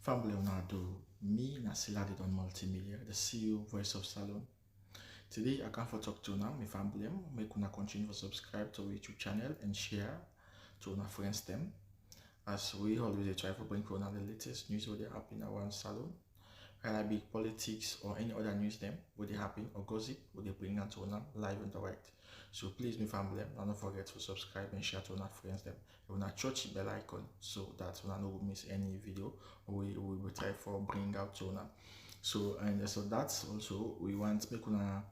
Family Leonardo, me Nasila did on multimedia, the CEO voice of Salon. Today I come for talk to now, my family, make una continue to subscribe to our YouTube channel and share to our friends them. As we always try to bring on the latest news what they happen around Salon, whether it be politics or any other news them, what they happen or gossip, what they bring out to una live and direct. So please, my family, don't forget to subscribe and share to our friends them. You wanna touch the bell icon so that you no miss any video we will try for bring out to una. So that's also we want make una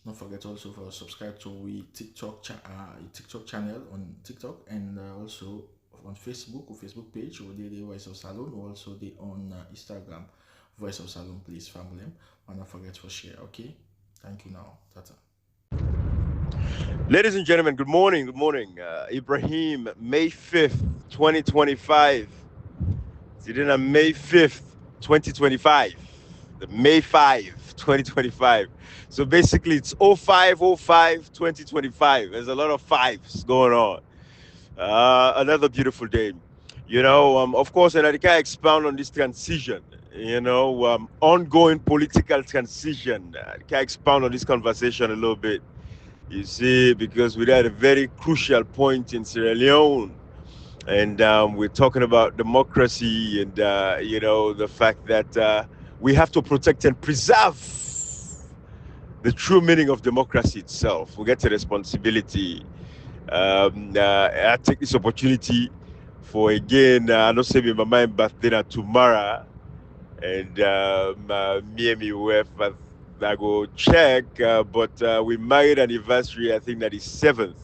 don't forget also for subscribe to we TikTok channel on TikTok and also on Facebook or Facebook page or the Voice of Salon or also the on Instagram Voice of Salon. Please family, and don't forget to share. Okay, thank you now. Tata. Ladies and gentlemen, good morning. Good morning. Ibrahim, May 5th, 2025. Sidina, May 5th, 2025. The May 5, 2025. So basically, it's 0505 2025. There's a lot of fives going on. Another beautiful day. Of course, and I can expound on this transition, ongoing political transition. I can expound on this conversation a little bit. You see, because we're at a very crucial point in Sierra Leone, and we're talking about democracy and, the fact that we have to protect and preserve the true meaning of democracy itself. We get a responsibility. I take this opportunity for, again, I don't say my mind birthday tomorrow, and me and my wife, I go check, but we married anniversary, I think that is 7th.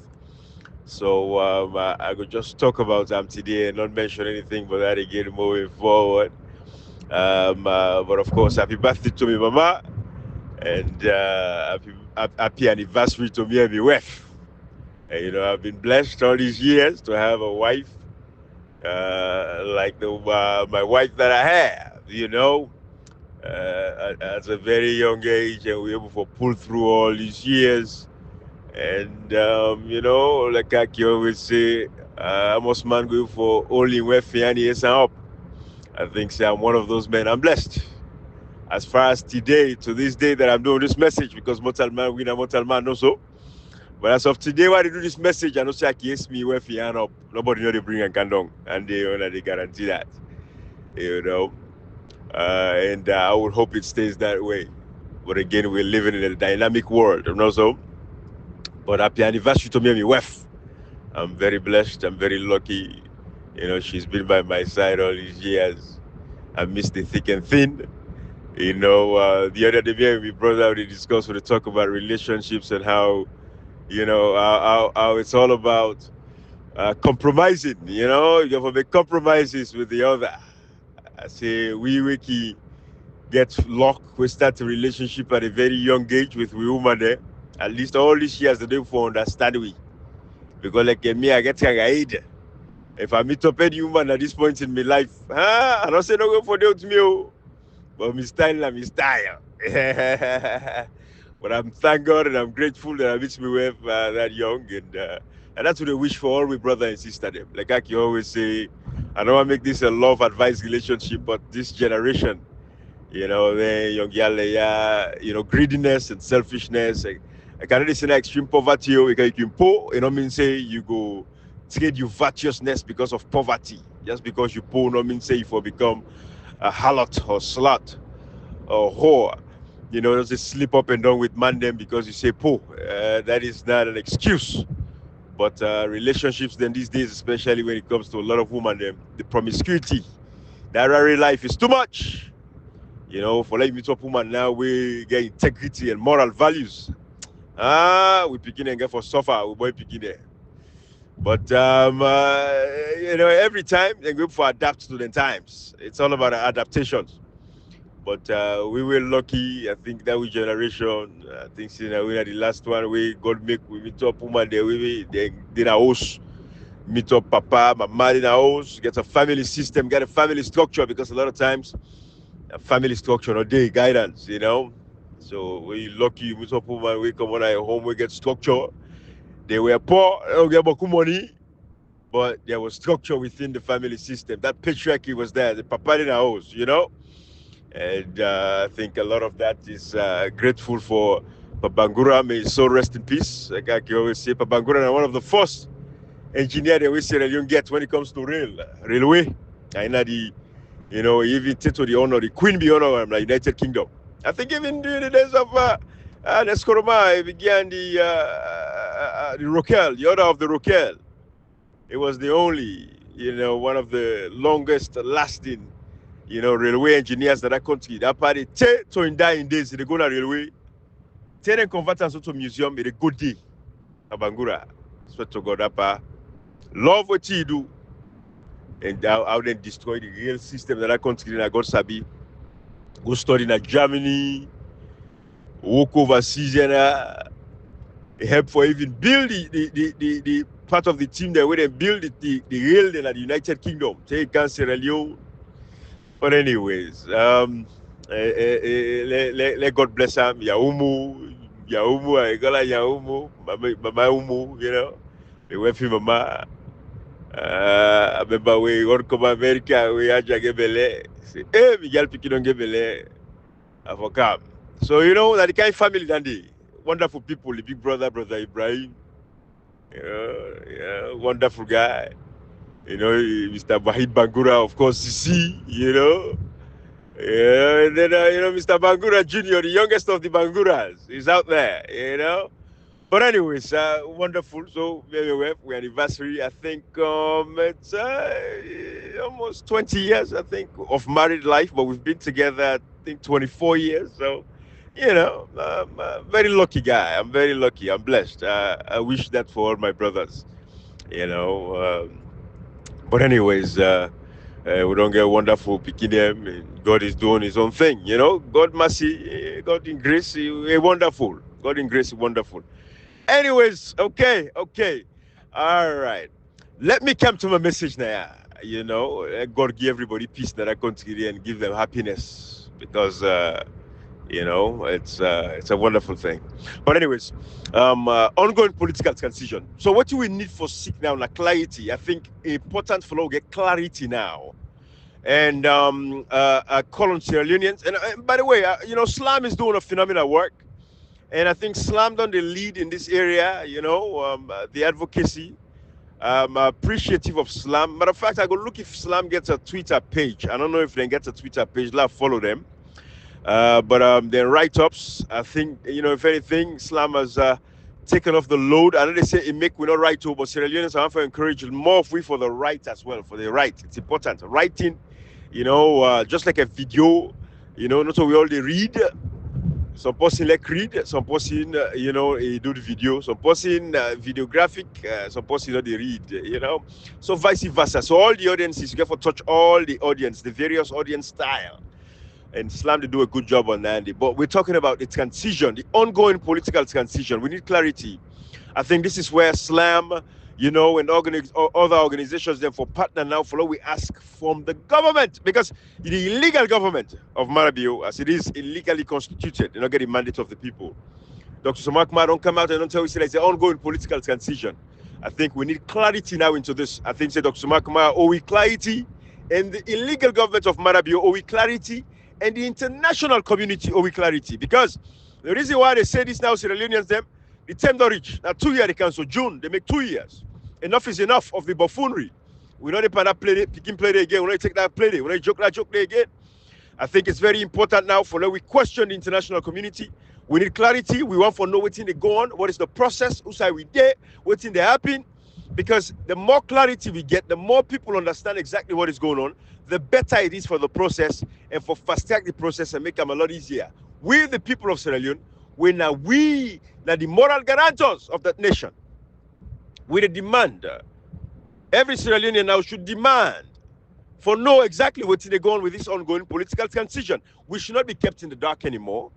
So I could just talk about them today and not mention anything but that again moving forward. But of course, happy birthday to me, Mama, and happy anniversary to me and my wife. And, I've been blessed all these years to have a wife like my wife that I have, at a very young age, and we're able to pull through all these years. And like I always say, I must man go for only where Fiani is up. I think say I'm one of those men. I'm blessed. As far as today, to this day that I'm doing this message, because mortal man, we know mortal man also. But as of today, why they do this message, I know say I kiss me where Fiani up. Nobody know they bring a candong, and they guarantee that. And I would hope it stays that way. But again, we're living in a dynamic world, so. But happy anniversary to me and my wife. I'm very blessed. I'm very lucky. She's been by my side all these years. I miss the thick and thin. The other day, me and my brother, we discussed, we talk about relationships and how, how it's all about compromising. You have to make compromises with the other. I say we get locked. We start a relationship at a very young age with we woman there. At least all these years, they don't for understand we. Because like me, I get carried. If I meet up any woman at this point in my life, I don't say no go for the me, but my style and my style. But I'm thank God and I'm grateful that I meet me with that young, and that's what I wish for all my brother and sister them. Like I can always say, I don't want to make this a love advice relationship, but this generation, the young girl, greediness and selfishness. I can really say that extreme poverty, you can poor, mean say you go trade your virtuousness because of poverty. Just because you poor, no mean say you for become a harlot or slut or whore. Just slip up and down with man them because you say poor. That is not an excuse. But relationships then these days, especially when it comes to a lot of women, the promiscuity, that rare life is too much. For like me to a woman now, we get integrity and moral values. We begin and get for suffer, we boy begin there. But every time they go for adapt to the times. It's all about adaptations. But we were lucky. I think that we generation. I think we are the last one. We God make we meet up woman there. We they did a house. Meet up papa, mama in a house. Get a family system. Get a family structure because a lot of times a family structure or day guidance. So we lucky. Meet up woman. We come on our home. We get structure. They were poor. They don't get beaucoup money. but there was structure within the family system. That patriarchy was there, the papa in the house, you know? And I think a lot of that is grateful for Babangura. May his soul rest in peace. Like I always say, Babangura is one of the first engineer that we Sierra Leone get when it comes to railway. And the, you know, even to the honor, the Queen be honor of the United Kingdom. I think even during the days of the Skoroma, he began the Roquel, the order of the Roquel. It was the only, you know, one of the longest lasting, you know, railway engineers that I country. That party, to in dying days, they go to railway, they convert us to museum, it's a good day. Abangura, swear to God, that love what you do, and how they destroy the real system that I country in God Sabi. Go study in Germany, walk overseas, and help for even build the part of the team that where they build the rail in the United Kingdom. Take Sierra Leone. But anyways, let God bless him. Yaumu, I got Yaumu, Mama Umu, you know. They went for Mama. I remember we got come America, we had Jagebele. Say, hey, Miguel Pikin Gebele. I forgot. So, you know, that the kind of family that they wonderful people, the big brother, Brother Ibrahim. Yeah, wonderful guy. You know, Mr. Wahid Bangura, of course, Sisi, you know. Yeah, and then, you know, Mr. Bangura Jr., the youngest of the Banguras, is out there, you know. But anyways, wonderful. So, we're anniversary, I think it's almost 20 years, I think, of married life, but we've been together, I think, 24 years. So, you know, I'm a very lucky guy. I'm very lucky. I'm blessed. I wish that for all my brothers, you know. But anyways, we don't get wonderful picking them. God is doing his own thing, you know. God mercy, God in grace, wonderful. God in grace, wonderful. Anyways, okay. All right. Let me come to my message now. You know, let God give everybody peace that I continue and give them happiness because you know, it's a wonderful thing. But anyways, ongoing political transition. So what do we need for seek now? Like clarity. I think important for us to get clarity now. And call on Sierra Leoneans. And by the way, you know, Slam is doing a phenomenal work. And I think Slam done the lead in this area, you know, the advocacy. I'm appreciative of Slam. Matter of fact, I go look if Slam gets a Twitter page. I don't know if they get a Twitter page. I'll follow them. But their write-ups, I think, you know, if anything, Slam has taken off the load. I know they say it make we not write to, but Sierra Leoneans have to encourage more free for the right as well, for the right. It's important. Writing, you know, just like a video, you know, not so we all they read. Some person like read, some person, you know, do the video, some person videographic, some person, you know, they read, you know. So vice versa. So all the audiences, you get to touch all the audience, the various audience style. And Slam, they do a good job on that. But we're talking about the transition, the ongoing political transition. We need clarity. I think this is where Slam, you know, and other organizations, therefore, partner now for what we ask from the government. Because the illegal government of Marabio, as it is illegally constituted, you know, get the mandate of the people. Dr. Samakma don't come out and don't tell us it's an ongoing political transition. I think we need clarity now into this. I think, say, Dr. Samakma, owe we clarity, and the illegal government of Marabio owe we clarity, and the international community owe we clarity. Because the reason why they say this now, Sierra Leoneans, them, the term don't reach. Now 2 years they cancel. June, they make 2 years. Enough is enough of the buffoonery. We don't need that play, picking play again. We don't take that play. We don't joke that joke again. I think it's very important now for that we question the international community. We need clarity. We want to know what's in the go on, what is the process, who's we there, what's in the happen. Because the more clarity we get, the more people understand exactly what is going on, the better it is for the process and for fast track the process and make them a lot easier. We, the people of Sierra Leone, we the moral guarantors of that nation. We the demand. Every Sierra Leonean now should demand for know exactly what's going on with this ongoing political transition. We should not be kept in the dark anymore.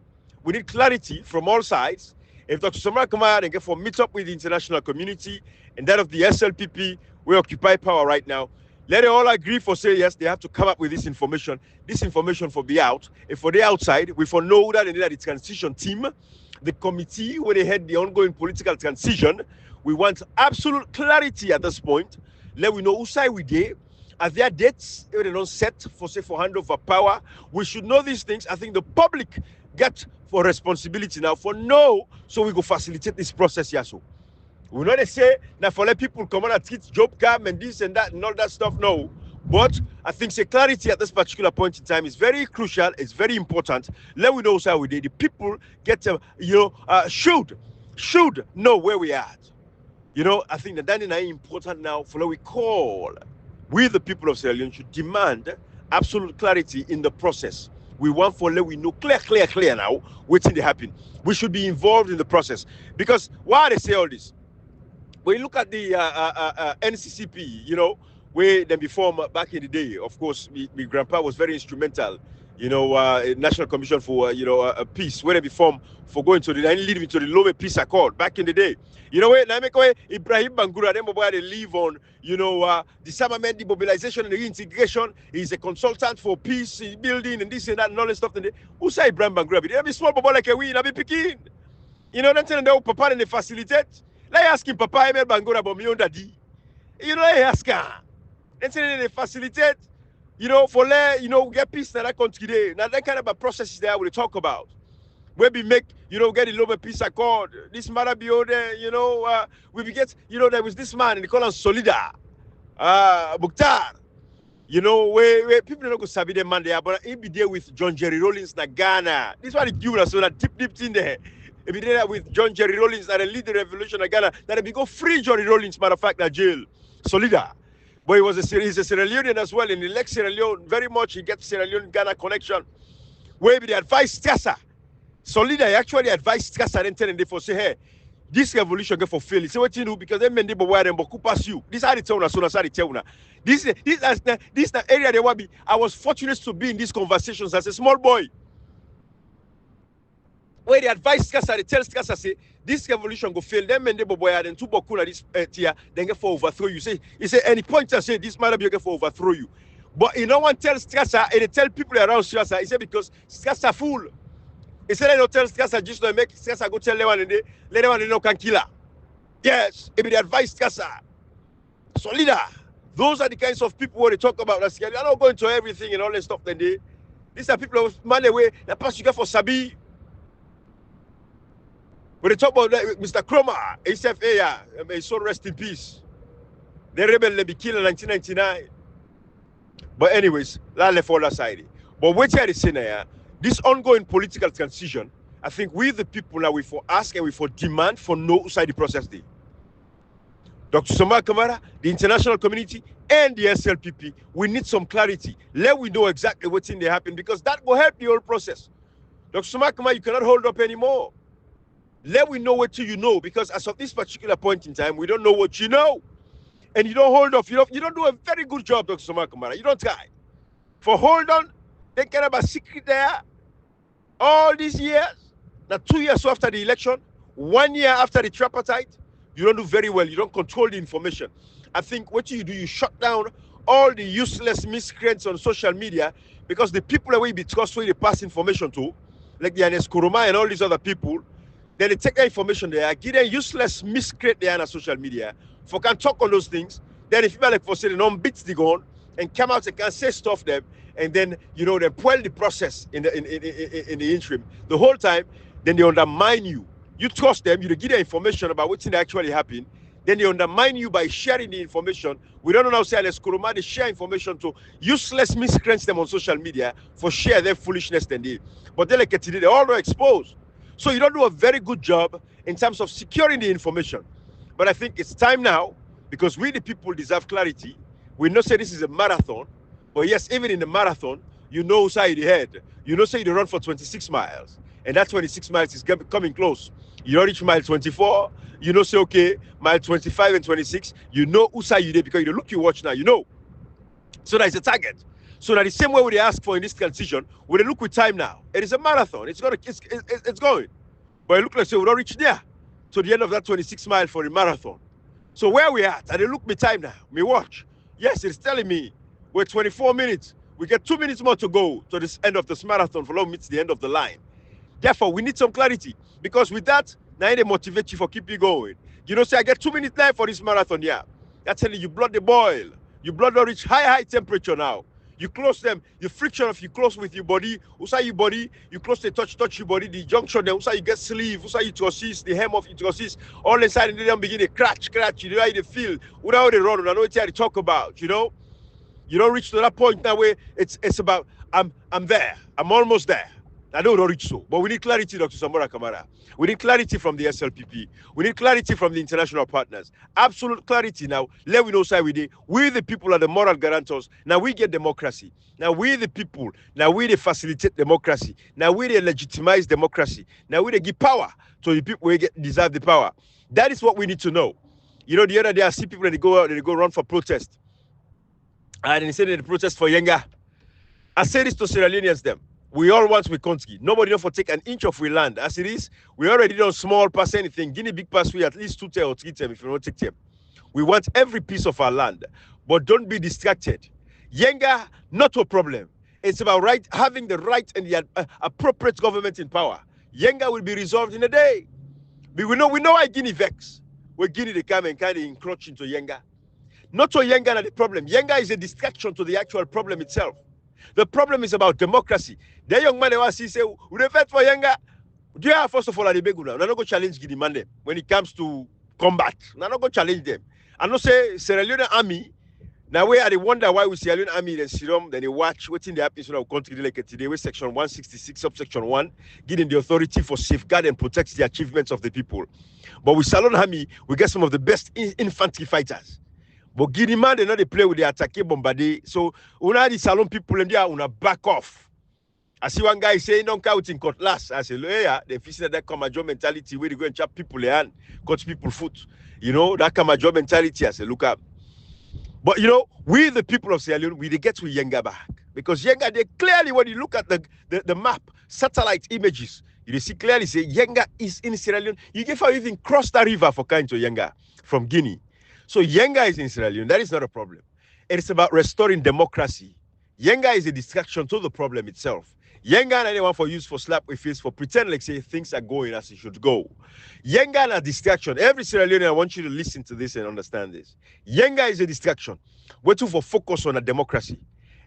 We need clarity from all sides. If Dr. Samara come out and get for meet up with the international community and that of the SLPP, we occupy power right now. Let it all agree for say yes, they have to come up with this information. This information for be out. If for the outside, we for know that they need the transition team, the committee where they head the ongoing political transition. We want absolute clarity at this point. Let we know whose side we did. Are there dates they don't set for say for handover power? We should know these things. I think the public get for responsibility now for no, so we go facilitate this process here. So we not say now for let people come on and teach job cam and this and that and all that stuff. No. But I think say clarity at this particular point in time is very crucial. It's very important. Let we know how we did. The people get should know where we are at. You know, I think that is important now for what we call. We, the people of Sierra Leone, should demand absolute clarity in the process. We want for let we know clear now what's in the happen. We should be involved in the process. Because why they say all this? When you look at the NCCP, you know, where then before back in the day, of course, my grandpa was very instrumental. You know, National Commission for Peace, where they be formed for going to the leading to the Lome Peace Accord back in the day. You know, where Ibrahim Bangura, them boy they live on, you know, disarmament, demobilization, and reintegration. He's a consultant for peace building and this and that and all this stuff. Who say Ibrahim Bangura? They be small boy like a wee, I be picking. You know, that's they papa and they facilitate. Like asking Papa Emel Bangura about me on daddy. You know, like asking. That's they facilitate. You know, for let you know get peace in that country today. Now that kind of a process is there we talk about. Where we make, you know, get the Love Peace Accord. This matter be there, you know, we get, you know, there was this man and they call him Solida, Mukhtar. You know, where people don't go sabi them man there, but he be there with John Jerry Rawlings na Ghana. This is what the Cuba so that deep in there. He be there with John Jerry Rawlings that lead the revolution in Ghana. That he go free Jerry Rawlings, matter of fact, na jail. Solida. But he's a Sierra Leonean as well. In the Lex Sierra Leone, very much he gets Sierra Leone Ghana connection. Where the advice Tessa. Solida actually advised Tessa and telling them for say, hey, this revolution get for fail. He said, what you do? Because they men they wear them, but who pass you? This how they tell us, so that's how they tell you. This area they want be. I was fortunate to be in these conversations as a small boy. Where the advice Tessa, they tell Tessa, say, this revolution go fail. Them men they boy and two bokuna this tier, then get for overthrow you. He say any point I say this might be get for overthrow you. But no one tells Tessa and they tell people around Tessa. He said because Tessa fool. He said they don't tell Tessa just to make Tessa go tell them and they let them know can kill her. Yes, it be the advice Tessa. Solida. Those are the kinds of people who they talk about. That's they're not going to everything and all that stuff. Then these are people who man away. The pass you get for Sabi. When they talk about Mr. Cromer, HFA, may soul rest in peace. The rebel they be killed in 1999. But anyways, that left all aside. But what you saying here, this ongoing political transition, I think we the people now we for ask and we for demand for no side the process day. Dr. Somar Kamara, the international community, and the SLPP, we need some clarity. Let we know exactly what's in there happen because that will help the whole process. Dr. Somar Kamara, you cannot hold up anymore. Let we know what you know because as of this particular point in time, we don't know what you know. And you don't hold off. You don't do a very good job, Dr. Somar Kamara. You don't try. For hold on, they care about secret there. All these years, now 2 years after the election, 1 year after the tripartite, you don't do very well. You don't control the information. I think what you do, you shut down all the useless miscreants on social media because the people that we be trustworthy they pass information to, like the Anes Kuruma and all these other people, then they take that information there, give them useless miscreant there on social media, for can talk on those things. Then if people like for say they don't beat the gun and come out and can say stuff them, and then you know they spoil the process in the interim. The whole time, then they undermine you. You trust them, you give them information about what's actually happened. Then they undermine you by sharing the information. We don't know how to say let's Kuruma, they share information to useless miscreants them on social media for share their foolishness then they. But they like today, they all are exposed. So you don't do a very good job in terms of securing the information. But I think it's time now, because we the people deserve clarity. We know say this is a marathon, but yes, even in the marathon, you know side the head. You know say you run for 26 miles, and that 26 miles is coming close. You don't reach mile 24, you know say okay, mile 25 and 26, you know who side you there because you look you watch now, you know. So that is a target. So that the same way we ask for in this transition, we look with time now. It is a marathon. It's going. But it looks like say we don't reach there to the end of that 26 miles for the marathon. So where we at? And they look me time now. Me watch. Yes, it's telling me we're 24 minutes. We get 2 minutes more to go to this end of this marathon for long meets the end of the line. Therefore, we need some clarity. Because with that, now they motivate you for keep you going. You know, say I get 2 minutes left for this marathon, yeah. I tell you, blood they boil. Your blood don't reach high temperature now. You close them, the friction of you close with your body, usai your body, you close the touch your body, the junction, then usai you get sleeve, usai you assist, the hem of it assist, all inside and then begin to scratch, you know how you feel, without the run, I know what you talk about, you know. You don't reach to that point now where it's about I'm there. I'm almost there. I don't reach so. But we need clarity, Dr. Samora Kamara. We need clarity from the SLPP. We need clarity from the international partners. Absolute clarity now. Let we know side with it. We the people are the moral guarantors. Now we get democracy. Now we the people. Now we they facilitate democracy. Now we they legitimize democracy. Now we they give power to the people who deserve the power. That is what we need to know. You know, the other day I see people that they go out and they go run for protest. And they say they protest for Yenga. I say this to Sierra Leoneans them. We all want we country. Nobody don't for take an inch of we land. As it is, we already don't small pass anything. Guinea big pass we at least 2 or 3 times if you don't take them. We want every piece of our land. But don't be distracted. Yenga, not a problem. It's about having the right and the appropriate government in power. Yenga will be resolved in a day. We know why Guinea vex. Where Guinea they come and kind of encroach into Yenga. Not so Yenga are the problem. Yenga is a distraction to the actual problem itself. The problem is about democracy. The young man was say, we fight for Yenga. Do you have first of all at the big now? Not go challenge Guinea man when it comes to combat. Not go challenge them. I know say Sierra Leone army. Now where they wonder why we Sierra Leone army then serum, then they watch what's in the episode of country like today with section 166 subsection 1, giving the authority for safeguard and protect the achievements of the people. But with Salon army, we get some of the best infantry fighters. But Guinea man, they know they play with the attack bombardé. So una the Salon people in there, una back off. I see one guy saying don't count in cutlass. I say, yeah, they feel that Kamajo mentality where they go and chop people hand, cut people foot. You know, that Kamajo mentality. I say, look up. But you know, we the people of Sierra Leone, we they get to Yenga back. Because Yenga, they clearly, when you look at the map, satellite images, you see clearly say Yenga is in Sierra Leone. You can even cross the river for kind to Yenga from Guinea. So Yenga is in Sierra Leone. That is not a problem. It is about restoring democracy. Yenga is a distraction to the problem itself. Yenga and anyone for use for slap with face for pretend like say things are going as it should go. Yenga and a distraction. Every Sierra Leonean, I want you to listen to this and understand this. Yenga is a distraction. Waiting for focus on a democracy.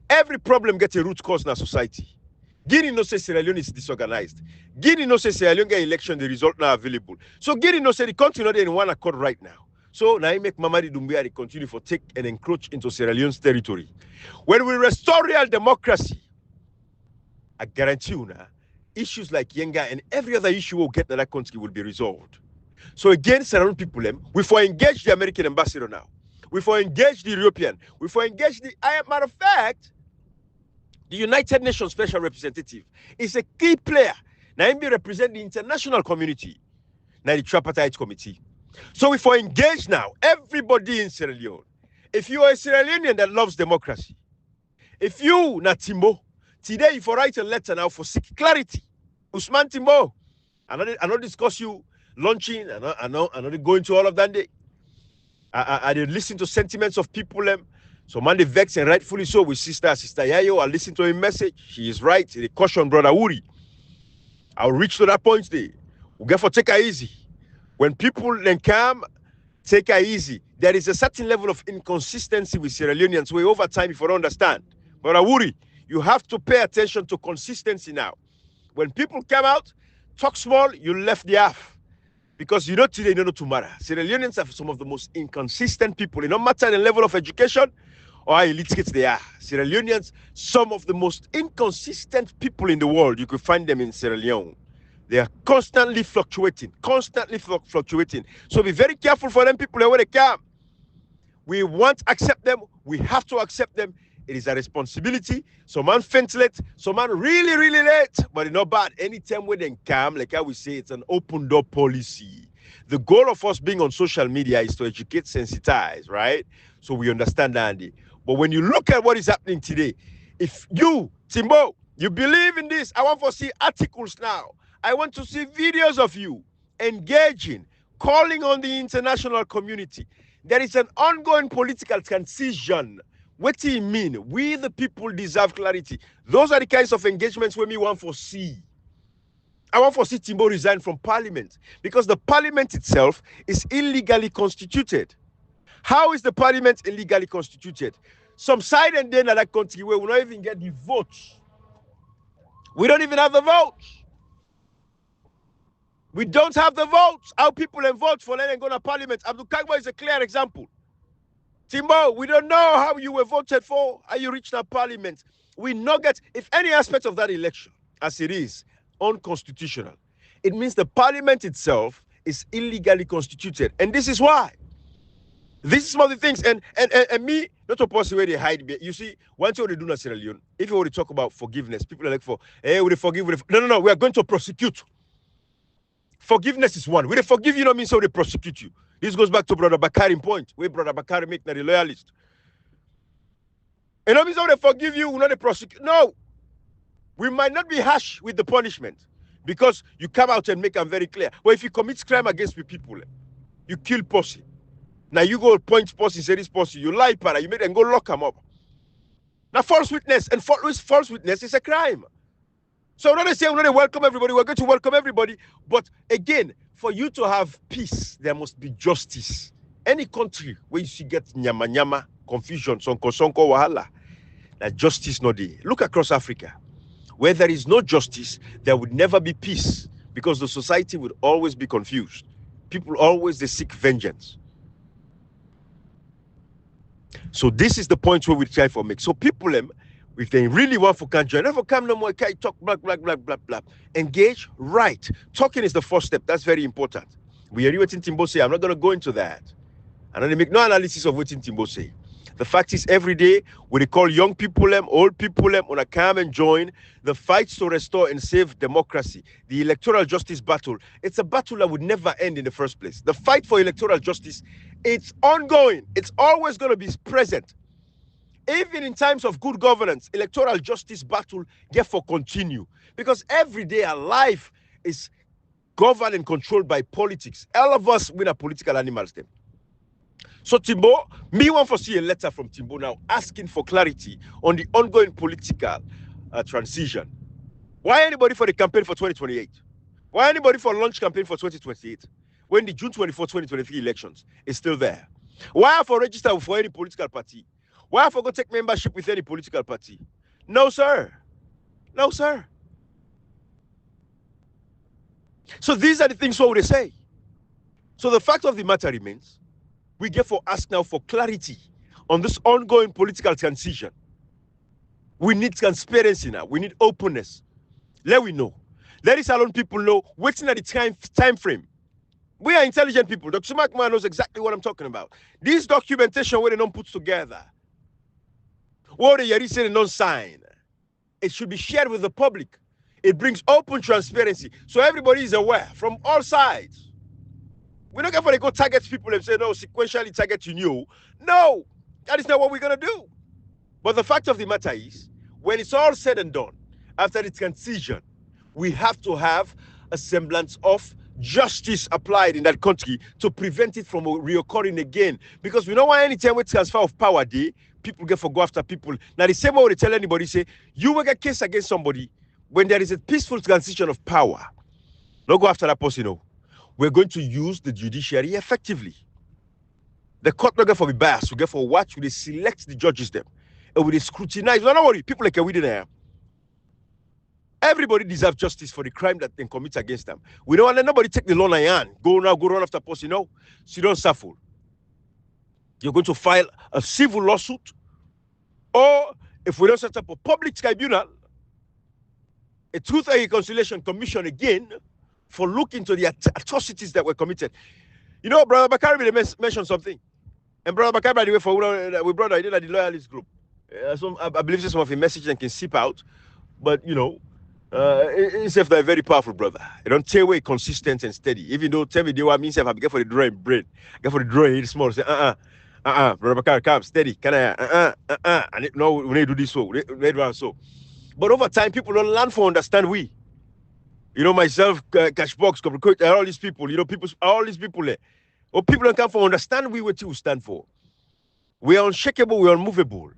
Every problem gets a root cause in our society. Guinea no say Sierra Leone is disorganized. Guinea no say Sierra Leone get election, the result now available. So Guinea no say the country not in one accord right now. So now he make Mamadi Doumbouya continue for take and encroach into Sierra Leone's territory. When we restore real democracy, I guarantee you now, issues like Yenga and every other issue we'll get in that country will be resolved. So again, Sierra Leone people, we for engage the American ambassador now. We for engage the European. We for engage the, matter of fact, the United Nations Special Representative is a key player. Now he represent the international community, now the tripartite committee. So if we engage now, everybody in Sierra Leone, if you are a Sierra Leonean that loves democracy, if you, Timbo, today if you write a letter now for seek clarity, Usman Timbo, I not discuss you launching, I not go into all of that day. I did listen to sentiments of people, so man they vex and rightfully so with Sister Yayo. I listen to a message. She is right. They caution Brother Uri. I'll reach to that point there. We get for take her easy. When people then come, take her easy. There is a certain level of inconsistency with Sierra Leoneans where over time, if you don't understand. But Awuri, you have to pay attention to consistency now. When people come out, talk small, you left the half. Because you know today, you know tomorrow. Sierra Leoneans are some of the most inconsistent people. It no matter the level of education or how elite kids they are. Sierra Leoneans, some of the most inconsistent people in the world. You could find them in Sierra Leone. They are constantly fluctuating, So be very careful for them people where they come. We want to accept them. We have to accept them. It is a responsibility. Some man faint late, some man really, really late, but it's not bad. Anytime when they come, like I will say, it's an open door policy. The goal of us being on social media is to educate, sensitize, right? So we understand that, Andy. But when you look at what is happening today, if you, Timbo, you believe in this, I want to see articles now. I want to see videos of you engaging, calling on the international community. There is an ongoing political transition. What do you mean? We, the people, deserve clarity. Those are the kinds of engagements where we want to see. I want to see Timbo resign from parliament because the parliament itself is illegally constituted. How is the parliament illegally constituted? Some side and then at that country where we don't even get the votes. We don't even have the votes. We don't have the votes. How people can vote for letting go to parliament. Abdul Kagba is a clear example. Timbo, we don't know how you were voted for, how you reached that parliament. We not get, if any aspect of that election, as it is, unconstitutional, it means the parliament itself is illegally constituted. And this is why. This is some of the things, and me, not a person where they hide me. You see, once you do not Sierra Leone, if you want to talk about forgiveness, people are like, hey, we forgive, no, we are going to prosecute. Forgiveness is one. We forgive you, don't mean so they prosecute you. This goes back to Brother Bakari's point, where Brother Bakari make the loyalist. And don't mean so they forgive you, we not they prosecute. No. We might not be harsh with the punishment because you come out and make them very clear. Well, if you commit crime against the people, you kill pussy. Now you go point pussy, say this pussy, you lie, para, you make them go lock them up. Now false witness, and false witness is a crime. So we're not saying we're not welcome everybody, we're going to welcome everybody. But again, for you to have peace, there must be justice. Any country where you see get nyama nyama, confusion, sonko sonko wahala, that justice not there. Look across Africa. Where there is no justice, there would never be peace because the society would always be confused. People always they seek vengeance. So this is the point where we try for make. So people, if they really want for can join, never come no more, can talk, blah, blah, blah, blah, blah. Engage, right. Talking is the first step. That's very important. We are what Timbo say. I'm not going to go into that. I'm going to make no analysis of what Timbo say. The fact is, every day, we call young people, old people, on a come and join the fights to restore and save democracy, the electoral justice battle. It's a battle that would never end in the first place. The fight for electoral justice, it's ongoing. It's always going to be present. Even in times of good governance, electoral justice battle therefore continue. Because every day our life is governed and controlled by politics. All of us, we are political animals then. So Timbo, me want to see a letter from Timbo now asking for clarity on the ongoing political transition. Why anybody for the campaign for 2028? Why anybody for launch campaign for 2028? When the June 24, 2023 elections is still there? Why for register for any political party? Why for go take membership with any political party? No, sir. No, sir. So these are the things what they say. So the fact of the matter remains, we therefore ask now for clarity on this ongoing political transition. We need transparency now. We need openness. Let we know. Let us alone people know waiting at the time frame. We are intelligent people. Dr. Sumakman knows exactly what I'm talking about. This documentation where they don't put together, what they are saying don't sign, it should be shared with the public. It brings open transparency so everybody is aware from all sides. We're not going to go target people and say, no, sequentially target you. No, that is not what we're going to do. But the fact of the matter is, when it's all said and done, after the transition, we have to have a semblance of justice applied in that country to prevent it from reoccurring again. Because we don't want any time with transfer of power day, people get for go after people. Now, the same way we tell anybody, say, you will get case against somebody when there is a peaceful transition of power. Don't go after that person, no. We're going to use the judiciary effectively. The court not get for be biased. We get for watch. We select the judges them. And we scrutinize. Don't worry. People like a we there. Everybody deserves justice for the crime that they commit against them. We don't want nobody take the law in hand. Go run after person. No. So you don't suffer. You're going to file a civil lawsuit. Or if we don't set up a public tribunal, a Truth and Reconciliation Commission again, for looking to the atrocities that were committed. You know, Brother Bakari mentioned something. And Brother Bakari, by the way, for we brother, I did at the loyalist group. I believe some of the messages can seep out. But, you know, it's they're very powerful, brother. They don't take away consistent and steady. Even though tell me they want me to get for the drawing brain. Get for the drawing small. Say, Brother Bakari, come, steady. Can I, and no, we need to do this so. We need to do so. But over time, people don't learn to understand we. You know, myself, Cashbox, all these people, you know, all these people there. Or people don't come for understand what you stand for. We are unshakable, we are unmovable.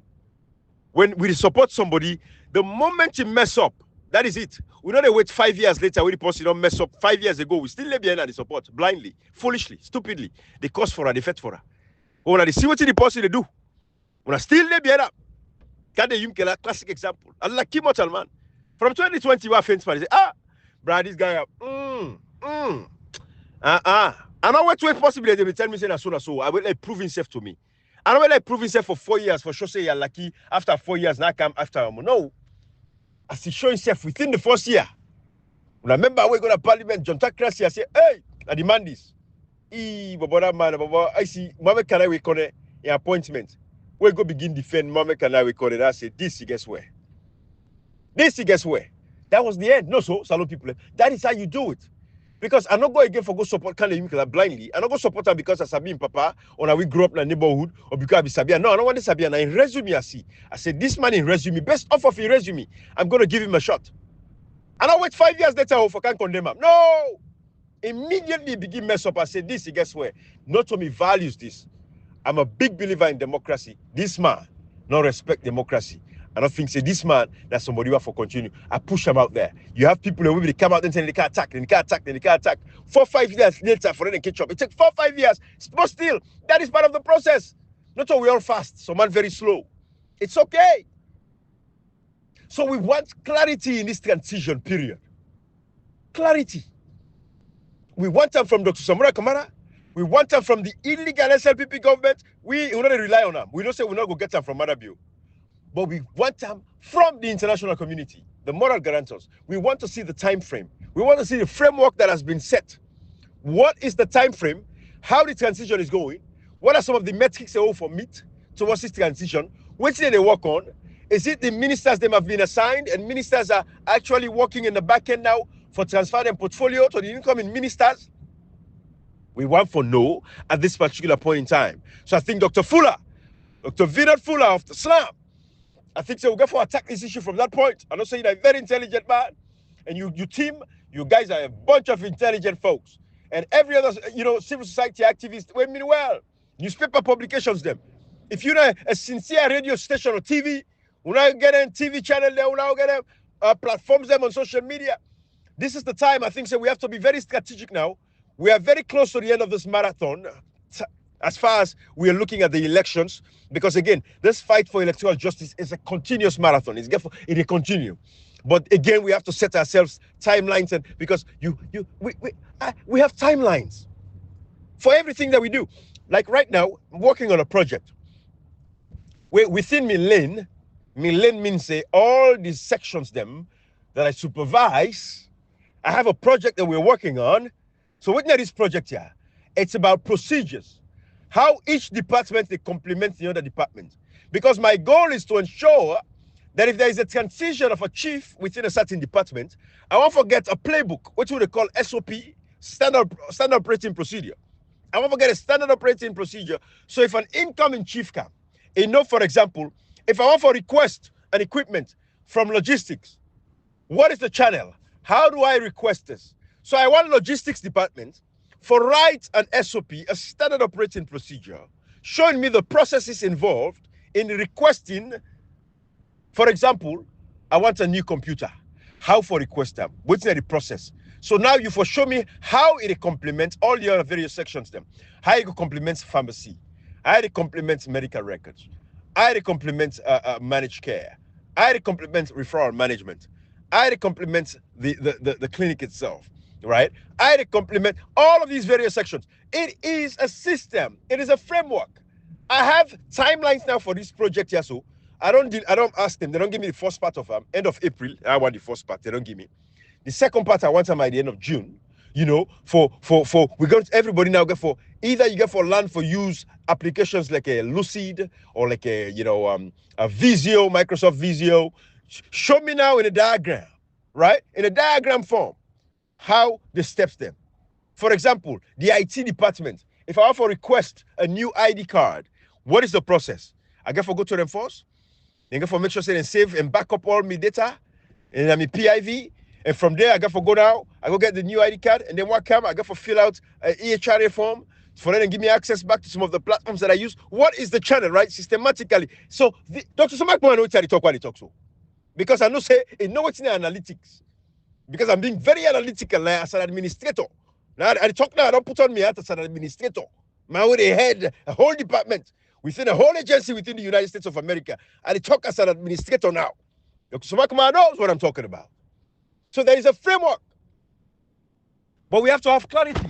When we support somebody, the moment you mess up, that is it. We don't wait 5 years later when the person don't mess up 5 years ago. We still lay behind the support blindly, foolishly, stupidly. They cause for her, they fight for her. But when I see what the policy they do, when I still they be up, can they a classic example? Allah keep much man. From 2020, what fence man say, bruh, this guy up. And I went to a possibility they tell me say so. I will like prove himself to me. I don't like prove himself for 4 years for sure say you're lucky. After 4 years, now come after him. No. As he show himself within the first year. When I remember we go to Parliament, John Takrasi, I say, hey, I demand this. I see Mama can I record an appointment. We go begin defend Mama can I record it. I say, this guess where? This guess where? That was the end. No, so salon people. That is how you do it. Because I'm not going again for go support Kanye blindly. I'm not going to support her because I Sabi in Papa, or now we grew up in a neighborhood, or because I be Sabia. No, I don't want this Sabia. Now in resume, I see. I said, this man in resume, best off of his resume, I'm going to give him a shot. And I wait 5 years later, if I can't condemn him. No! Immediately begin mess up. I said, this, guess where? Not to me values this. I'm a big believer in democracy. This man, not respect democracy. I don't think say this man that somebody will for continue. I push him out there. You have people who they come out and say they can't attack, then they can't attack, then they can't attack. 4 or 5 years later for them to catch up. It takes 4 or 5 years. But still, that is part of the process. Not all we all fast, some man very slow. It's okay. So we want clarity in this transition period. Clarity. We want them from Dr. Samura Kamara. We want them from the illegal SLPP government. We don't rely on them. We don't say we're not going to get them from Madabio. But we want them from the international community, the moral guarantors. We want to see the time frame. We want to see the framework that has been set. What is the time frame? How the transition is going? What are some of the metrics they hold for meet towards this transition? Which day they work on? Is it the ministers them have been assigned and ministers are actually working in the back end now for transfer their portfolio to the incoming ministers? We want for no at this particular point in time. So I think Dr. Fuller, Dr. Vinod Fuller of the Islam, I think so we'll go for attack this issue from that point. I'm not saying you're a very intelligent man, and you team, you guys are a bunch of intelligent folks. And every other, civil society activist, we mean well. Newspaper publications them. If you're a sincere radio station or TV, we're not getting TV channel there, we're not getting platforms them on social media. This is the time I think so we have to be very strategic now. We are very close to the end of this marathon. As far as we are looking at the elections, because again, this fight for electoral justice is a continuous marathon. It will continue. But again, we have to set ourselves timelines, and because we have timelines for everything that we do. Like right now, I'm working on a project where within my lane means all these sections them that I supervise. I have a project that we're working on. So what is this project here? It's about procedures. How each department they complement the other department. Because my goal is to ensure that if there is a transition of a chief within a certain department, I won't forget a playbook, which we call SOP, standard operating procedure. I won't forget a standard operating procedure. So if an incoming chief comes, for example, if I want to request an equipment from logistics, what is the channel? How do I request this? So I want logistics department for write an SOP, a standard operating procedure, showing me the processes involved in requesting, for example, I want a new computer. How for request them? What's the process? So now you for show me how it complements all the other various sections them. How it complements pharmacy. How it complements medical records. How it complements managed care. How it complements referral management. How it complements the clinic itself. Right? I complement all of these various sections. It is a system. It is a framework. I have timelines now for this project here. So I don't ask them. They don't give me the first part of end of April. I want the first part. They don't give me. The second part I want them by the end of June. For we got everybody now get for either you get for land for use applications like a Lucid or like a Visio, Microsoft Visio. Show me now in a diagram, right? In a diagram form. How the steps them. For example, the IT department. If I want to request a new ID card, what is the process? I get for go to them first. Then get for make sure they save and back up all my data and my PIV. And from there, I get for go now. I go get the new ID card, and then what come? I get for fill out an EHRA form for them and give me access back to some of the platforms that I use. What is the channel, right? Systematically. So Dr. Samak know what he talk so. Because I know say it know what's in the analytics. Because I'm being very analytical as an administrator. Now, I talk now, I don't put on me as an administrator. Man, they head a whole department within a whole agency within the United States of America, and they talk as an administrator now. Dr. Sumakma knows what I'm talking about. So there is a framework, but we have to have clarity.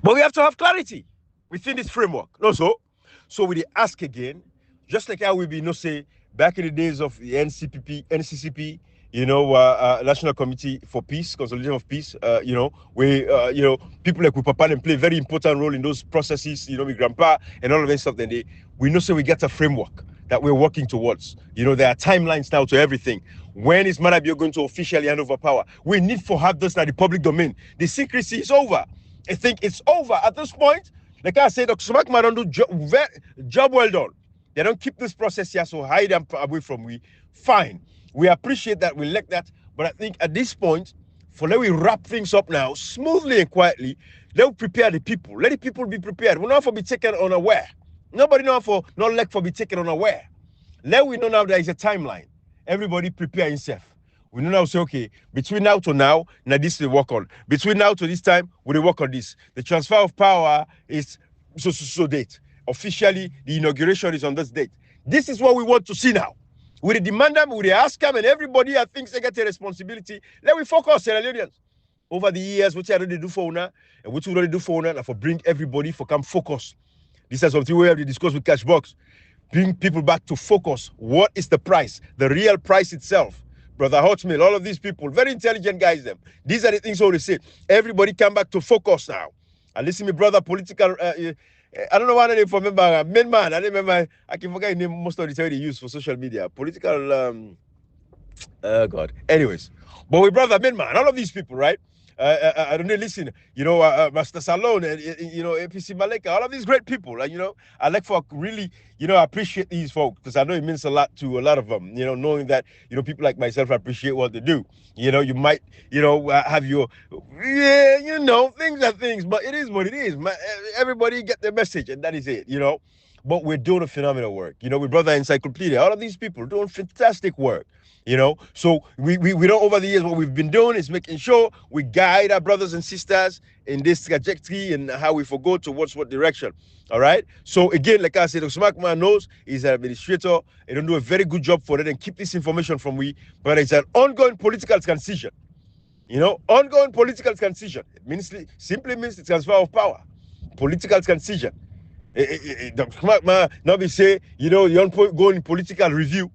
But we have to have clarity within this framework. No, so we ask again, just like how we be, say, back in the days of the NCCP, National Committee for Peace, Consolidation of Peace, where, people like Papa and play a very important role in those processes, with Grandpa and all of that stuff. Then we say we get a framework that we're working towards. There are timelines now to everything. When is Manabio going to officially hand over power? We need to have this in the public domain. The secrecy is over. I think it's over at this point. Like I said, Dr. Sumakma don't do job well done. They don't keep this process here, so hide them away from we. Fine. We appreciate that, we like that. But I think at this point, let we wrap things up now, smoothly and quietly, let prepare the people. Let the people be prepared. We're not for be taken unaware. Nobody know for not like for be taken unaware. Let we know now there is a timeline. Everybody prepare himself. We know now say, okay, between now to now this they work on. Between now to this time, we work on this. The transfer of power is so date. Officially, the inauguration is on this date. This is what we want to see now. We demand them, we ask them, and everybody I think they get a responsibility. Let we focus, Leoneans. Over the years, what I already do for una, and what we already do for una, and for bring everybody for come focus. This is something we have to discuss with Cashbox. Bring people back to focus. What is the price? The real price itself. Brother Hotmail, all of these people, very intelligent guys, them. These are the things all they say. Everybody come back to focus now. And listen, my brother, political, I don't know what I remember, main man, I remember, I can forget the name most of the time they use for social media. Political, God. Anyways, but we brother, main man, all of these people, right? I don't know, listen, Master Salone, and, APC Maleka, all of these great people, I like for really, appreciate these folks, because I know it means a lot to a lot of them, knowing that, people like myself appreciate what they do. You might, have your, things are things, but it is what it is. Everybody get the message, and that is it, But we're doing a phenomenal work. With Brother Encyclopedia, all of these people doing fantastic work. So we don't, over the years, what we've been doing is making sure we guide our brothers and sisters in this trajectory and how we forgo towards what direction. All right. So again, like I said, Dr. Sumakma knows he's an administrator. He don't do a very good job for it and keep this information from we. But it's an ongoing political transition. Ongoing political transition. It simply means the transfer of power. Political transition. Dr. Sumakma now be say, the ongoing political review.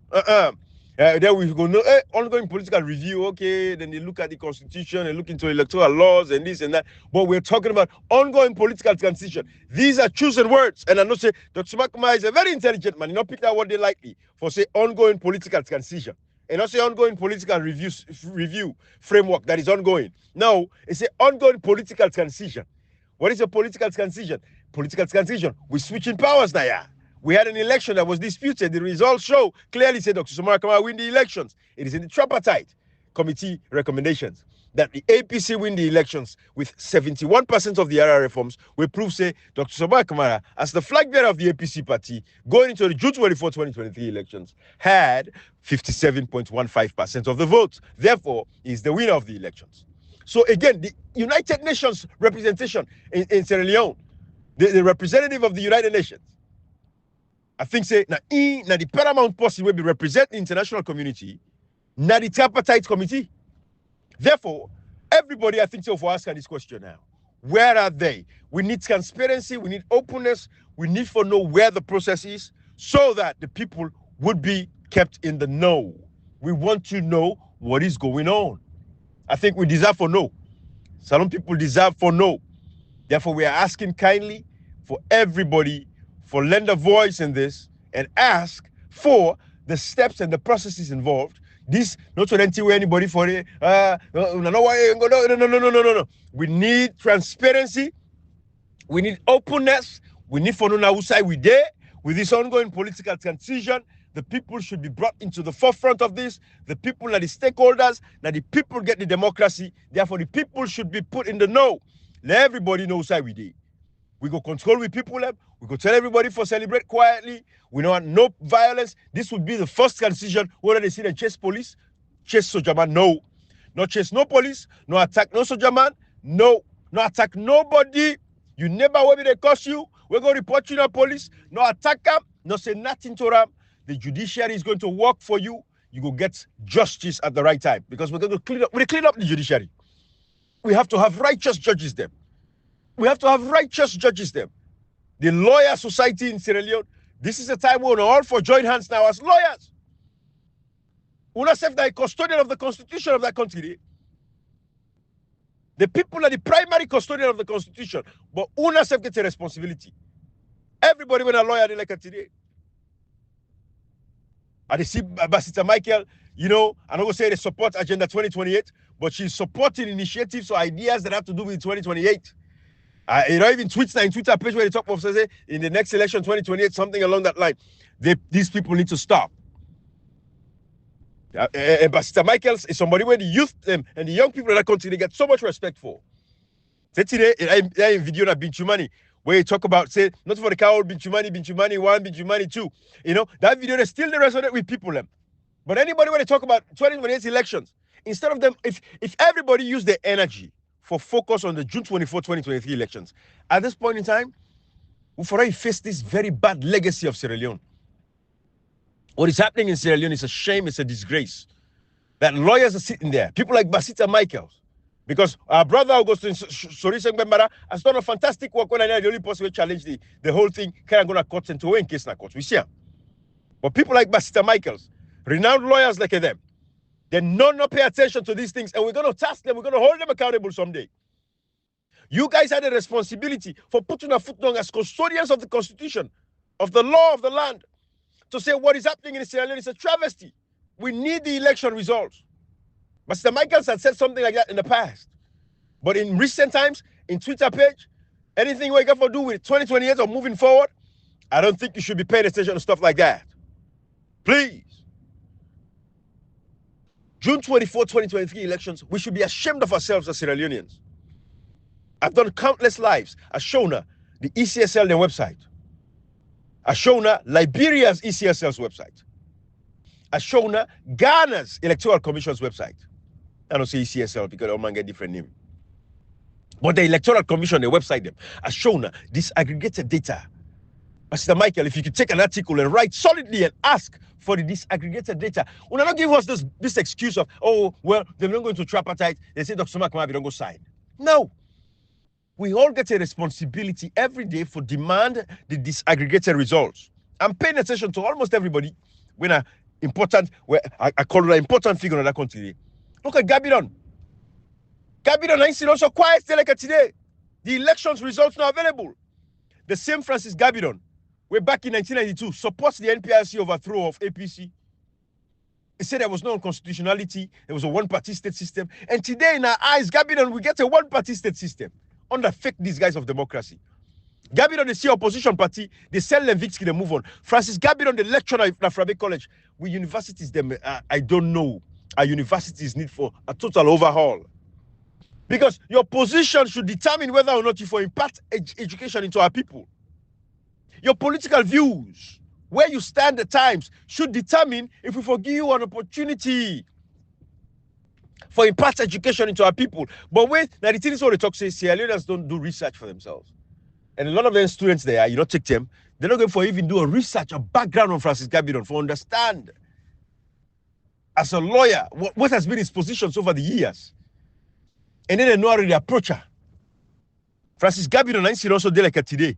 Then we go, ongoing political review, okay, then they look at the constitution and look into electoral laws and this and that. But we're talking about ongoing political transition. These are chosen words. And I know say Dr. Sumakma is a very intelligent man. You know, pick that word they likely for say ongoing political transition. And not say ongoing political review framework that is ongoing. No, it's an ongoing political transition. What is a political transition? Political transition. We're switching powers now, yeah. We had an election that was disputed. The results show clearly say Dr. Sumakma win the elections. It is in the tripartite committee recommendations that the APC win the elections with 71% of the RR reforms. We prove say Dr. Sumakma, as the flag bearer of the APC party, going into the June 24, 2023 elections, had 57.15% of the votes. Therefore, he is the winner of the elections. So again, the United Nations representation in Sierra Leone, the representative of the United Nations, I think say now the paramount person will be represent the international community, now the tripartite committee. Therefore, everybody I think so for asking this question now. Where are they? We need transparency, we need openness, we need to know where the process is so that the people would be kept in the know. We want to know what is going on. I think we deserve for know. Some people deserve for know. Therefore, we are asking kindly for everybody for lend a voice in this and ask for the steps and the processes involved. This not to enter anybody for it. No. We need transparency. We need openness. We need for know whose side we there with this ongoing political transition. The people should be brought into the forefront of this. The people are the stakeholders. Now the people get the democracy. Therefore, the people should be put in the know. Let everybody know how we did. We go control with people. We go tell everybody for celebrate quietly. We don't want no violence. This would be the first decision whether they see them chase police, chase soldier man. No. No chase no police, no attack no soldier man. No. No attack nobody. You never will be they curse you. We're going to report you to police. No attack them. No say nothing to them. The judiciary is going to work for you. You will get justice at the right time. Because we're going to clean up the judiciary. We have to have righteous judges them. We have to have righteous judges them. The lawyer society in Sierra Leone, this is a time when we're all for join hands now as lawyers. Una self the custodian of the constitution of that country. The people are the primary custodian of the constitution, but una self gets a responsibility. Everybody when a lawyer they like it today. I see Basita Michael, you know, I'm not going to say they support Agenda 2028, but she's supporting initiatives or ideas that have to do with 2028. You know, even tweets now in Twitter page where they talk of say in the next election 2028, something along that line. These people need to stop. Basita Michaels is somebody where the youth and the young people in that country they get so much respect for. Say today, in video na Binchumani, where you talk about, say, not for the cow, Binchumani 1, Binchumani 2. You know, that video they still resonate with people. But anybody when they talk about 2028 elections, instead of them, if everybody use their energy for focus on the June 24, 2023 elections, at this point in time, we've already faced this very bad legacy of Sierra Leone. What is happening in Sierra Leone is a shame, it's a disgrace. That lawyers are sitting there, people like Basita Michaels, because our brother Augustine Soriseng Bembara has done a fantastic work when I know the only person who challenged the whole thing, can't go to court and to win case na court. We see him. But people like Basita Michaels, renowned lawyers like them, they not pay attention to these things, and we're going to task them, we're going to hold them accountable someday. You guys had a responsibility for putting a foot down as custodians of the constitution, of the law of the land, to say what is happening in Sierra Leone is a travesty. We need the election results. Mr. Michaels had said something like that in the past. But in recent times, in Twitter page, anything we got to do with 2028 or moving forward, I don't think you should be paying attention to stuff like that. Please. June 24, 2023 elections, we should be ashamed of ourselves as Sierra Leoneans. I've done countless lives. I've shown her the ECSL their website. I've shown her Liberia's ECSL's website. I've shown her Ghana's Electoral Commission's website. I don't say ECSL because all man get different name. But the Electoral Commission, the website them, I've shown her disaggregated data. Mr. Michael, if you could take an article and write solidly and ask for the disaggregated data, will not give us this excuse of, oh, well, they're not going to tripartite. They say Dr. Makamabi don't go sign. No. We all get a responsibility every day for demand the disaggregated results. I'm paying attention to almost everybody when I call it an important figure in that country. Look at Gabiron. Gabiron is also quiet like today. The elections results not available. The same Francis Gabiron, way back in 1992, supports the NPRC overthrow of APC. He said there was no unconstitutionality, there was a one-party state system. And today in our eyes, Gabiron, we get a one-party state system under fake disguise of democracy. Gabiron, they see opposition party, they sell them victims, they move on. Francis Gabiron, the lecturer at Frabe College, with universities, I don't know. Our universities need for a total overhaul. Because your position should determine whether or not you for impart education into our people. Your political views, where you stand at times, should determine if we forgive you an opportunity for impart education into our people. But wait, now the thing is what they talk, say Sierra Leoneans don't do research for themselves. And a lot of them students there, you don't take them, they're not going for even do a research, a background on Francis Gabiron, for understand as a lawyer what has been his positions over the years. And then they know already approach her. Francis Gabiron, I see also there like today.